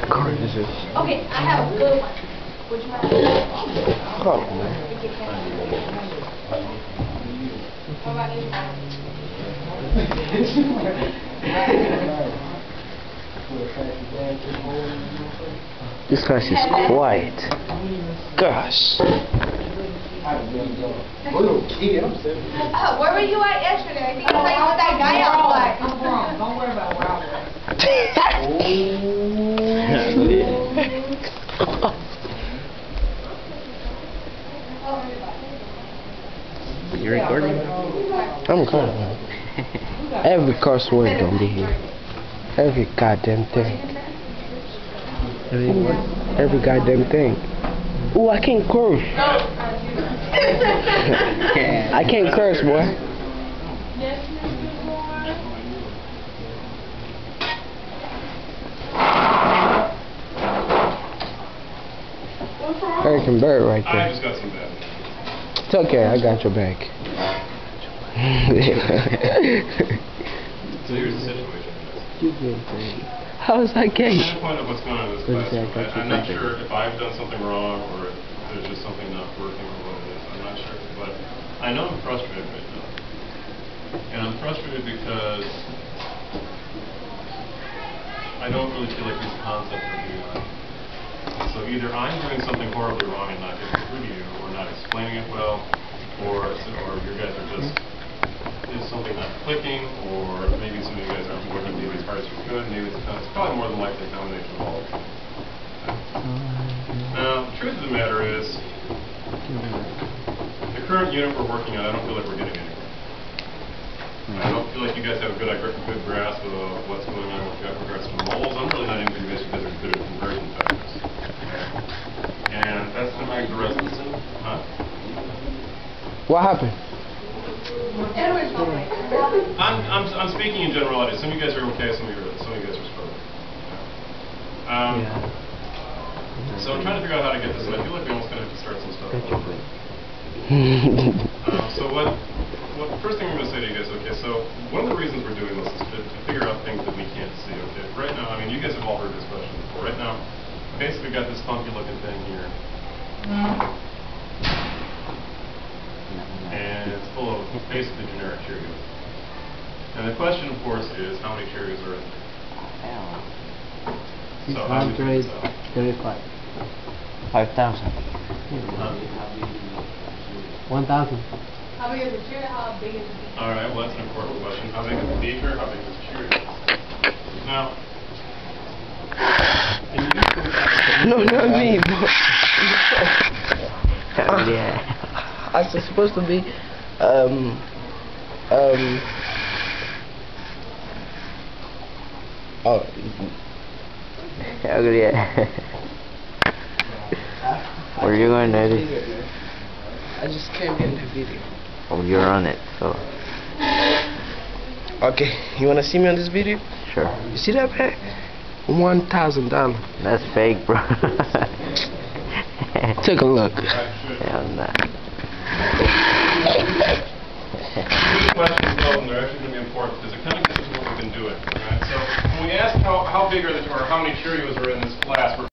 car is this? Okay, I have a good one. Would you mind? Hold on, man. What about you? This class is quiet. Gosh. Where were you at yesterday? I think I saw you with that guy outside. I'm wrong. Don't worry about where I was. You recording? I'm recording. Every curse word gonna be here. Every goddamn thing. Every goddamn thing. Ooh, I can't curse. I can't curse, boy. Eric and Bird right there. I just got some bad. It's okay, I got your back. So here's the situation. How is that gay? I'm trying to find out what's going on in this class. I'm not sure if I've done something wrong or if there's just something not working or what it is. I'm not sure. But I know I'm frustrated right now. And I'm frustrated because I don't really feel like these concepts are being on. So either I'm doing something horribly wrong and not getting through to you, or not explaining it well, or you guys are just, is something not clicking, or maybe some of you guys aren't working maybe as hard as you could. Maybe it's probably more than likely a combination of all of them. Now, the truth of the matter is, the current unit we're working on, I don't feel like we're getting anywhere. I don't feel like you guys have a good grasp of what's going on with regards to moles. I'm really not into you guys because they're good at conversion factors. And that's the main rest of the huh? What happened? I'm speaking in generalities. Some of you guys are okay, some of you guys are struggling. So I'm trying to figure out how to get this, and I feel like we almost gonna have to start some stuff over. So the first thing I'm going to say to you guys, okay, so one of the reasons we're doing this is to figure out things that we can't see, okay? Right now, I mean, you guys have all heard this question before. Right now, basically got this funky looking thing here. And it's full of basically generic Cheerios. And the question, of course, is how many Cheerios are in there? So how many 35. 5,000. 1,000. How big is the Cheerio? How big is the beaker? Alright, well that's an important question. How big is the beaker? How big is the Cheerios? Now, no, not me, bro. Yeah. I was supposed to be, oh yeah. Where are you going, Eddie? I just came in the video. Oh, you're on it, so. Okay, you wanna see me on this video? Sure. You see that bag? $1,000. That's fake, bro. Take a look. Hell nah. These questions, though, they're actually going to be important because it kind of gets into what we've been doing. Right? So when we ask how big are or how many Cheerios are in this class, we're